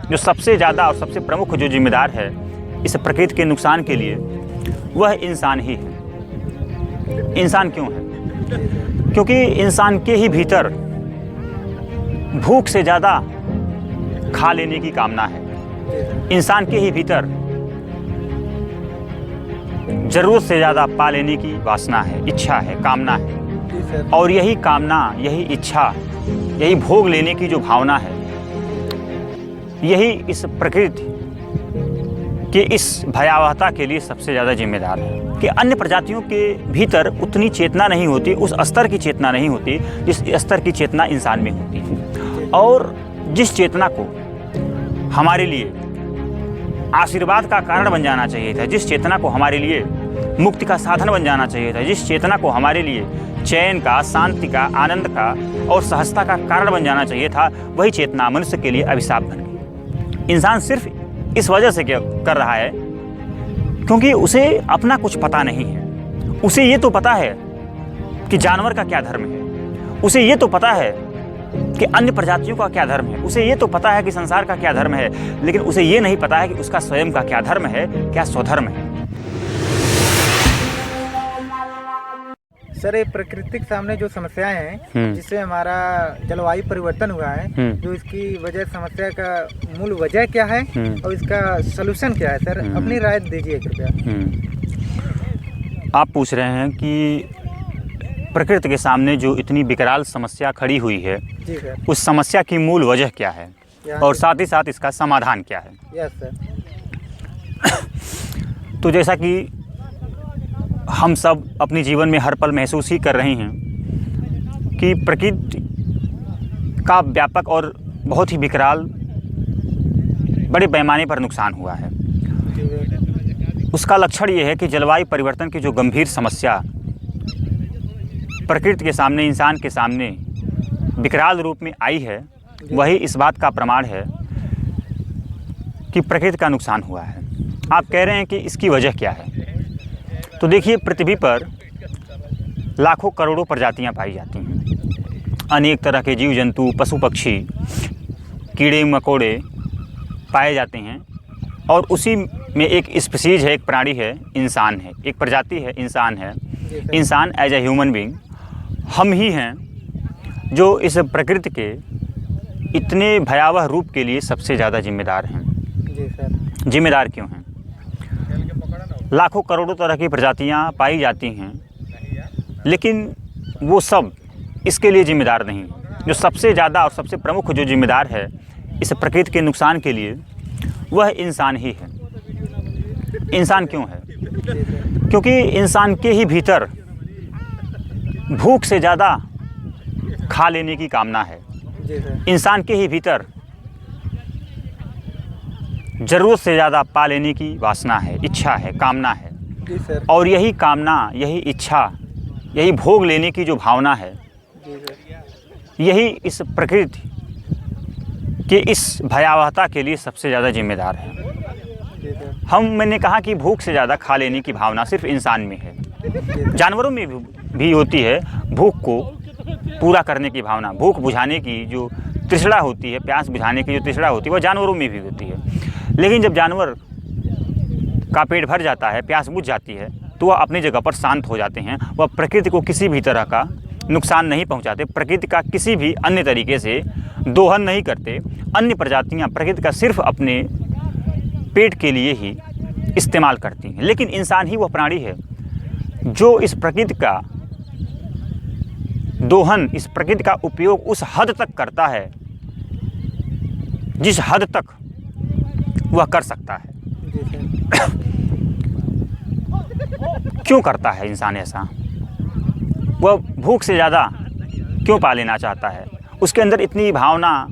जो सबसे ज़्यादा और सबसे प्रमुख जो जिम्मेदार है इस प्रकृति के नुकसान के लिए, वह इंसान ही है। इंसान क्यों है? क्योंकि इंसान के ही भीतर भूख से ज़्यादा खा लेने की कामना है। इंसान के ही भीतर ज़रूरत से ज़्यादा पा लेने की वासना है, इच्छा है, कामना है। और यही कामना, यही इच्छा, यही भोग लेने की जो भावना है, यही इस प्रकृति के इस भयावहता के लिए सबसे ज़्यादा जिम्मेदार है। कि अन्य प्रजातियों के भीतर उतनी चेतना नहीं होती, उस स्तर की चेतना नहीं होती जिस स्तर की चेतना इंसान में होती है। और जिस चेतना को हमारे लिए आशीर्वाद का कारण बन जाना चाहिए था, जिस चेतना को हमारे लिए मुक्ति का साधन बन जाना चाहिए था, जिस चेतना को हमारे लिए चैन का, शांति का, आनंद का और सहजता का कारण बन जाना चाहिए था, वही चेतना मनुष्य के लिए अभिशाप बन गई। इंसान सिर्फ इस वजह से क्या कर रहा है क्योंकि उसे अपना कुछ पता नहीं है। उसे ये तो पता है कि जानवर का क्या धर्म है, उसे ये तो पता है कि अन्य प्रजातियों का क्या धर्म है, उसे ये तो पता है कि संसार का क्या धर्म है, लेकिन उसे ये नहीं पता है कि उसका स्वयं का क्या धर्म है, क्या स्वधर्म है। सर, ये प्रकृति के सामने जो समस्याएं हैं जिससे हमारा जलवायु परिवर्तन हुआ है, जो इसकी वजह, समस्या का मूल वजह क्या है और इसका सलूशन क्या है, सर अपनी राय दीजिए कृपया। आप पूछ रहे हैं कि प्रकृति के सामने जो इतनी विकराल समस्या खड़ी हुई है, जी सर, उस समस्या की मूल वजह क्या है और साथ ही साथ इसका समाधान क्या है। Yes sir. तो जैसा कि हम सब अपने जीवन में हर पल महसूस ही कर रहे हैं कि प्रकृति का व्यापक और बहुत ही विकराल, बड़े पैमाने पर नुकसान हुआ है। उसका लक्षण ये है कि जलवायु परिवर्तन की जो गंभीर समस्या प्रकृति के सामने, इंसान के सामने विकराल रूप में आई है, वही इस बात का प्रमाण है कि प्रकृति का नुकसान हुआ है। आप कह रहे हैं कि इसकी वजह क्या है? तो देखिए, पृथ्वी पर लाखों करोड़ों प्रजातियां पाई जाती हैं। अनेक तरह के जीव जंतु, पशु पक्षी, कीड़े मकोड़े पाए जाते हैं और उसी में एक स्पीशीज है, एक प्राणी है, इंसान है, एक प्रजाति है, इंसान है। इंसान एज ए ह्यूमन बीइंग, हम ही हैं जो इस प्रकृति के इतने भयावह रूप के लिए सबसे ज़्यादा जिम्मेदार हैं। जी सर। जिम्मेदार क्यों हैं? लाखों करोड़ों तरह की प्रजातियां पाई जाती हैं, लेकिन वो सब इसके लिए जिम्मेदार नहीं। जो सबसे ज़्यादा और सबसे प्रमुख जो जिम्मेदार है इस प्रकृति के नुकसान के लिए, वह इंसान ही है। इंसान क्यों है? क्योंकि इंसान के ही भीतर भूख से ज़्यादा खा लेने की कामना है। इंसान के ही भीतर ज़रूरत से ज़्यादा पा लेने की वासना है, इच्छा है, कामना है। और यही कामना, यही इच्छा, यही भोग लेने की जो भावना है, यही इस प्रकृति के इस भयावहता के लिए सबसे ज़्यादा जिम्मेदार है। मैंने कहा कि भूख से ज़्यादा खा लेने की भावना सिर्फ इंसान में है। जानवरों में भी होती है भूख को पूरा करने की भावना, भूख बुझाने की जो तृष्णा होती है, प्यास बुझाने की जो तृष्णा होती है, वह जानवरों में भी होती है। लेकिन जब जानवर का पेट भर जाता है, प्यास बुझ जाती है, तो वह अपनी जगह पर शांत हो जाते हैं। वह प्रकृति को किसी भी तरह का नुकसान नहीं पहुंचाते, प्रकृति का किसी भी अन्य तरीके से दोहन नहीं करते। अन्य प्रजातियां प्रकृति का सिर्फ अपने पेट के लिए ही इस्तेमाल करती हैं। लेकिन इंसान ही वह प्राणी है जो इस प्रकृति का दोहन, इस प्रकृति का उपयोग उस हद तक करता है जिस हद तक वह कर सकता है। क्यों करता है इंसान ऐसा? वह भूख से ज़्यादा क्यों पा लेना चाहता है? उसके अंदर इतनी भावना,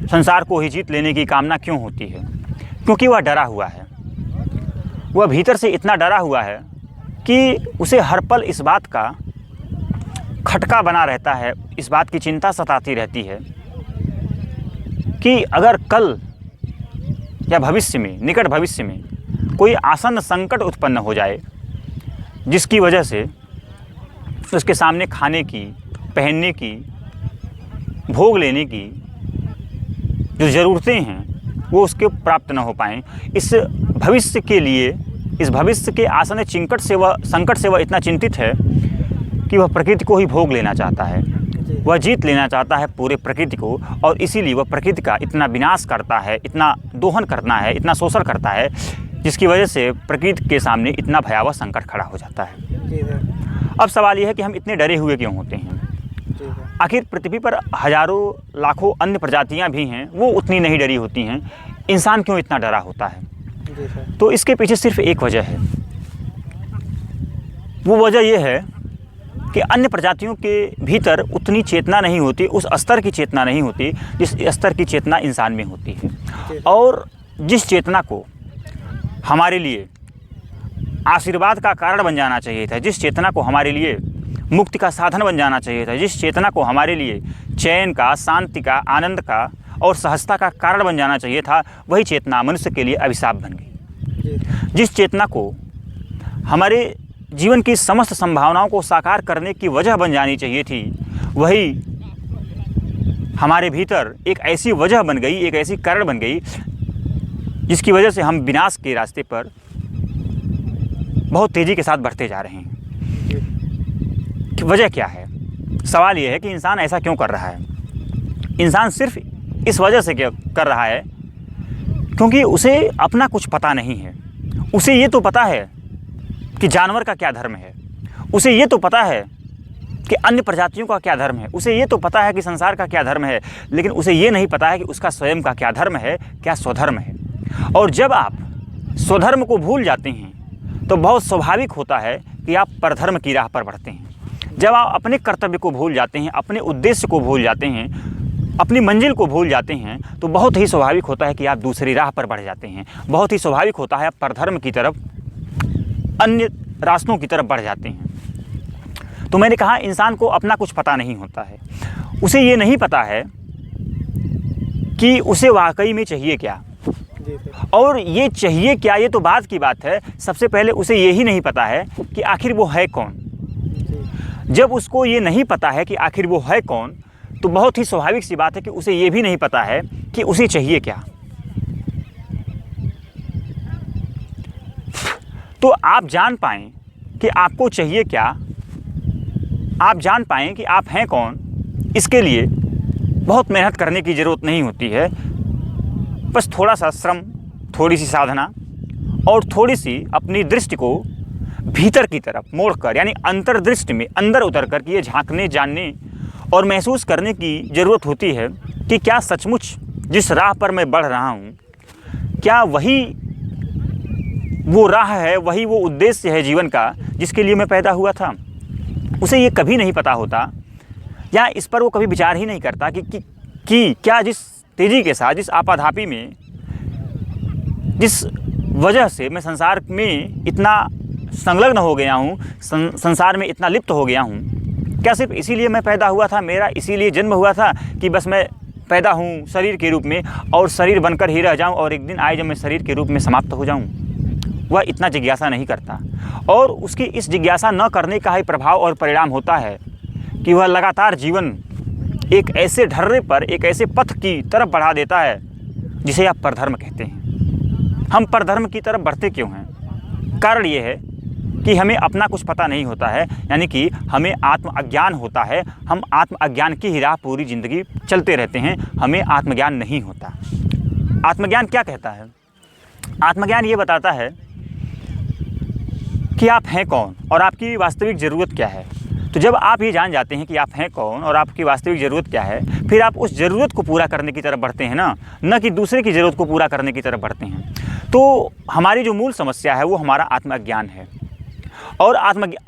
संसार को ही जीत लेने की कामना क्यों होती है? क्योंकि वह डरा हुआ है। वह भीतर से इतना डरा हुआ है कि उसे हर पल इस बात का खटका बना रहता है, इस बात की चिंता सताती रहती है कि अगर कल या भविष्य में, निकट भविष्य में कोई आसन्न संकट उत्पन्न हो जाए जिसकी वजह से उसके सामने खाने की, पहनने की, भोग लेने की जो ज़रूरतें हैं वो उसके प्राप्त न हो पाएँ। इस भविष्य के लिए, इस भविष्य के आसन्न संकट से वह इतना चिंतित है कि वह प्रकृति को ही भोग लेना चाहता है, वह जीत लेना चाहता है पूरे प्रकृति को, और इसीलिए वह प्रकृति का इतना विनाश करता है, इतना दोहन करना है, इतना शोषण करता है, जिसकी वजह से प्रकृति के सामने इतना भयावह संकट खड़ा हो जाता है। अब सवाल यह है कि हम इतने डरे हुए क्यों होते हैं? आखिर पृथ्वी पर हजारों लाखों अन्य प्रजातियां भी हैं, वो उतनी नहीं डरी होती हैं, इंसान क्यों इतना डरा होता है? तो इसके पीछे सिर्फ एक वजह है। वो वजह यह है कि अन्य प्रजातियों के भीतर उतनी चेतना नहीं होती, उस स्तर की चेतना नहीं होती जिस स्तर की चेतना इंसान में होती है। और जिस चेतना को हमारे लिए आशीर्वाद का कारण बन जाना चाहिए था, जिस चेतना को हमारे लिए मुक्ति का साधन बन जाना चाहिए था, जिस चेतना को हमारे लिए चैन का, शांति का, आनंद का और सहजता का कारण बन जाना चाहिए था, वही चेतना मनुष्य के लिए अभिशाप बन गई। जिस चेतना को हमारे जीवन की समस्त संभावनाओं को साकार करने की वजह बन जानी चाहिए थी, वही हमारे भीतर एक ऐसी वजह बन गई, एक ऐसी कारण बन गई, जिसकी वजह से हम विनाश के रास्ते पर बहुत तेज़ी के साथ बढ़ते जा रहे हैं। कि वजह क्या है? सवाल यह है कि इंसान ऐसा क्यों कर रहा है? इंसान सिर्फ इस वजह से क्या कर रहा है क्योंकि उसे अपना कुछ पता नहीं है। उसे ये तो पता है कि जानवर का क्या धर्म है, उसे ये तो पता है कि अन्य प्रजातियों का क्या धर्म है, उसे ये तो पता है कि संसार का क्या धर्म है, लेकिन उसे ये नहीं पता है कि उसका स्वयं का क्या धर्म है, क्या स्वधर्म है। और जब आप स्वधर्म को भूल जाते हैं तो बहुत स्वाभाविक होता है कि आप परधर्म की राह पर बढ़ते हैं। जब आप अपने कर्तव्य को भूल जाते हैं, अपने उद्देश्य को भूल जाते हैं, अपनी मंजिल को भूल जाते हैं, तो बहुत ही स्वाभाविक होता है कि आप दूसरी राह पर बढ़ जाते हैं। बहुत ही स्वाभाविक होता है आप परधर्म की तरफ, अन्य रास्तों की तरफ बढ़ जाते हैं। तो मैंने कहा इंसान को अपना कुछ पता नहीं होता है। उसे ये नहीं पता है कि उसे वाकई में चाहिए क्या, और ये चाहिए क्या ये तो बात की बात है। सबसे पहले उसे ये ही नहीं पता है कि आखिर वो है कौन। जब उसको ये नहीं पता है कि आखिर वो है कौन, तो बहुत ही स्वाभाविक सी बात है कि उसे ये भी नहीं पता है कि उसे चाहिए क्या। तो आप जान पाएं कि आपको चाहिए क्या, आप जान पाएं कि आप हैं कौन, इसके लिए बहुत मेहनत करने की ज़रूरत नहीं होती है। बस थोड़ा सा श्रम, थोड़ी सी साधना और थोड़ी सी अपनी दृष्टि को भीतर की तरफ मोड़कर, यानी अंतर्दृष्टि में अंदर उतर कर के ये झांकने, जानने और महसूस करने की ज़रूरत होती है कि क्या सचमुच जिस राह पर मैं बढ़ रहा हूँ, क्या वही वो राह है, वही वो उद्देश्य है जीवन का जिसके लिए मैं पैदा हुआ था। उसे ये कभी नहीं पता होता, या इस पर वो कभी विचार ही नहीं करता कि क्या जिस तेज़ी के साथ, जिस आपाधापी में, जिस वजह से मैं संसार में इतना संलग्न हो गया हूँ, संसार में इतना लिप्त हो गया हूँ, क्या सिर्फ इसीलिए मैं पैदा हुआ था, मेरा इसीलिए जन्म हुआ था कि बस मैं पैदा हूँ शरीर के रूप में और शरीर बनकर ही रह जाऊँ और एक दिन आए जब मैं शरीर के रूप में समाप्त हो जाऊँ। वह इतना जिज्ञासा नहीं करता, और उसकी इस जिज्ञासा न करने का ही प्रभाव और परिणाम होता है कि वह लगातार जीवन एक ऐसे ढर्रे पर, एक ऐसे पथ की तरफ बढ़ा देता है जिसे आप परधर्म कहते हैं। हम परधर्म की तरफ बढ़ते क्यों हैं? कारण ये है कि हमें अपना कुछ पता नहीं होता है, यानी कि हमें आत्म अज्ञान होता है। हम आत्म अज्ञान की ही राह पूरी ज़िंदगी चलते रहते हैं, हमें आत्मज्ञान नहीं होता। आत्मज्ञान क्या कहता है? आत्मज्ञान ये बताता है कि आप हैं कौन और आपकी वास्तविक ज़रूरत क्या है। तो जब आप ये जान जाते हैं कि आप हैं कौन और आपकी वास्तविक ज़रूरत क्या है, फिर आप उस ज़रूरत को पूरा करने की तरफ बढ़ते हैं न कि दूसरे की ज़रूरत को पूरा करने की तरफ बढ़ते हैं। तो हमारी जो मूल समस्या है वो हमारा आत्मज्ञान है, और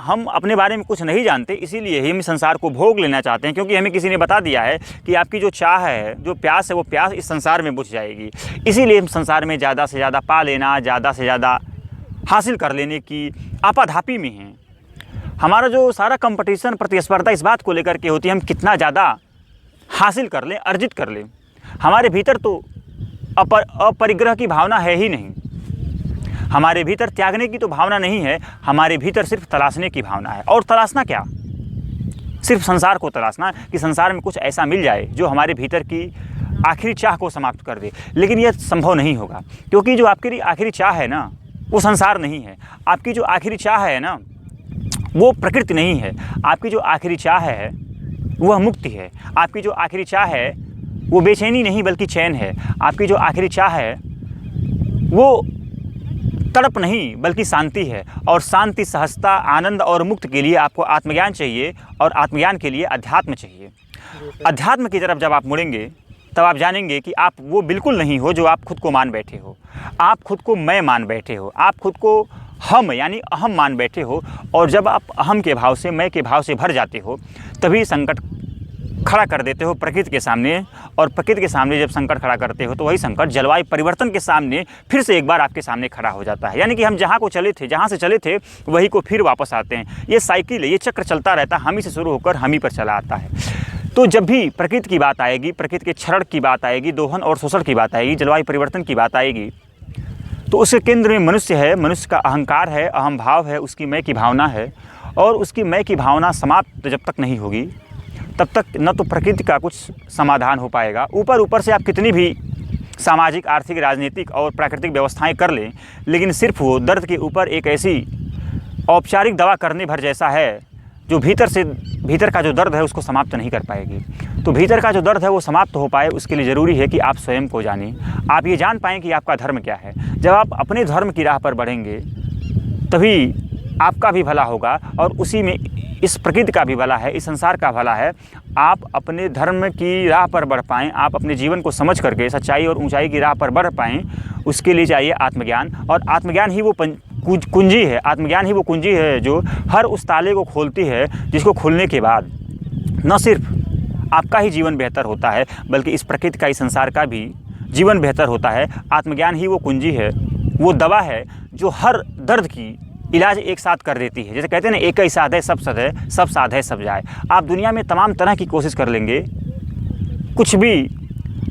हम अपने बारे में कुछ नहीं जानते, इसीलिए ही हम संसार को भोग लेना चाहते हैं, क्योंकि हमें किसी ने बता दिया है कि आपकी जो चाह है, जो प्यास है, वो प्यास इस संसार में बुझ जाएगी। इसीलिए हम संसार में ज़्यादा से ज़्यादा पा लेना, ज़्यादा से ज़्यादा हासिल कर लेने की आपाधापी में हैं। हमारा जो सारा कंपटीशन, प्रतिस्पर्धा इस बात को लेकर के होती है हम कितना ज़्यादा हासिल कर लें, अर्जित कर लें। हमारे भीतर तो अपरिग्रह की भावना है ही नहीं, हमारे भीतर त्यागने की तो भावना नहीं है, हमारे भीतर सिर्फ तलाशने की भावना है। और तलाशना क्या? सिर्फ संसार को तलाशना, कि संसार में कुछ ऐसा मिल जाए जो हमारे भीतर की आखिरी चाह को समाप्त कर दे। लेकिन यह संभव नहीं होगा, क्योंकि जो आपके लिए आखिरी चाह है ना वो संसार नहीं है। आपकी जो आखिरी चाह है ना वो प्रकृति नहीं है। आपकी जो आखिरी चाह है वह मुक्ति है। आपकी जो आखिरी चाह है वो बेचैनी नहीं बल्कि चैन है। आपकी जो आखिरी चाह है वो तड़प नहीं बल्कि शांति है। और शांति, सहजता, आनंद और मुक्त के लिए आपको आत्मज्ञान चाहिए, और आत्मज्ञान के लिए अध्यात्म चाहिए। अध्यात्म की तरफ जब आप मुड़ेंगे तब आप जानेंगे कि आप वो बिल्कुल नहीं हो जो आप खुद को मान बैठे हो। आप खुद को मैं मान बैठे हो, आप खुद को हम यानी अहम मान बैठे हो। और जब आप अहम के भाव से, मैं के भाव से भर जाते हो, तभी संकट खड़ा कर देते हो प्रकृति के सामने। और प्रकृति के सामने जब संकट खड़ा करते हो तो वही संकट जलवायु परिवर्तन के सामने फिर से एक बार आपके सामने खड़ा हो जाता है। यानी कि हम जहाँ से चले थे वही को फिर वापस आते हैं। ये साइकिल है, ये चक्र चलता रहता है, हम ही से शुरू होकर हम ही पर चला आता है। तो जब भी प्रकृति की बात आएगी, प्रकृति के क्षरण की बात आएगी, दोहन और शोषण की बात आएगी, जलवायु परिवर्तन की बात आएगी, तो उसके केंद्र में मनुष्य है। मनुष्य का अहंकार है, अहम भाव है, उसकी मैं की भावना है। और उसकी मैं की भावना समाप्त जब तक नहीं होगी तब तक न तो प्रकृति का कुछ समाधान हो पाएगा। ऊपर से आप कितनी भी सामाजिक, आर्थिक, राजनीतिक और प्राकृतिक व्यवस्थाएं कर लें, लेकिन सिर्फ वो दर्द के ऊपर एक ऐसी औपचारिक दवा करने भर जैसा है जो भीतर का जो दर्द है उसको समाप्त नहीं कर पाएगी। तो भीतर का जो दर्द है वो समाप्त हो पाए, उसके लिए ज़रूरी है कि आप स्वयं को जानें। आप ये जान पाएँ कि आपका धर्म क्या है। जब आप अपने धर्म की राह पर बढ़ेंगे तभी आपका भी भला होगा, और उसी में इस प्रकृति का भी भला है, इस संसार का भला है। आप अपने धर्म की राह पर बढ़ पाएँ, आप अपने जीवन को समझ करके सच्चाई और ऊंचाई की राह पर बढ़ पाएँ, उसके लिए चाहिए आत्मज्ञान। और आत्मज्ञान ही वो कुंजी है, आत्मज्ञान ही वो कुंजी है जो हर उस ताले को खोलती है, जिसको खोलने के बाद न सिर्फ आपका ही जीवन बेहतर होता है बल्कि इस प्रकृति का, इस संसार का भी जीवन बेहतर होता है। आत्मज्ञान ही वो कुंजी है, वो दवा है जो हर दर्द की इलाज एक साथ कर देती है। जैसे कहते हैं ना, एक ही साध है सब सद है, सब साध है सब जाए। आप दुनिया में तमाम तरह की कोशिश कर लेंगे, कुछ भी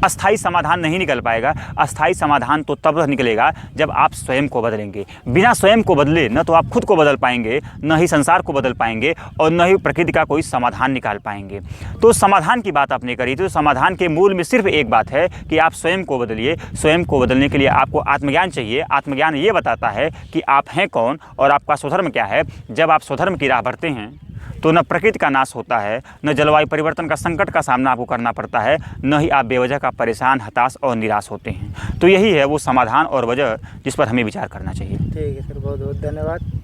अस्थाई समाधान नहीं निकल पाएगा। अस्थाई समाधान तो तब निकलेगा जब आप स्वयं को बदलेंगे। बिना स्वयं को बदले न तो आप खुद को बदल पाएंगे, न ही संसार को बदल पाएंगे, और न ही प्रकृति का कोई समाधान निकाल पाएंगे। तो समाधान की बात आपने करी, तो समाधान के मूल में सिर्फ एक बात है कि आप स्वयं को बदलिए। स्वयं को बदलने के लिए आपको आत्मज्ञान चाहिए। आत्मज्ञान ये बताता है कि आप हैं कौन और आपका स्वधर्म क्या है। जब आप स्वधर्म की राह बढ़ते हैं तो न प्रकृति का नाश होता है, न जलवायु परिवर्तन का संकट का सामना आपको करना पड़ता है, न ही आप बेवजह का परेशान, हताश और निराश होते हैं। तो यही है वो समाधान और वजह जिस पर हमें विचार करना चाहिए। ठीक है सर, बहुत बहुत धन्यवाद।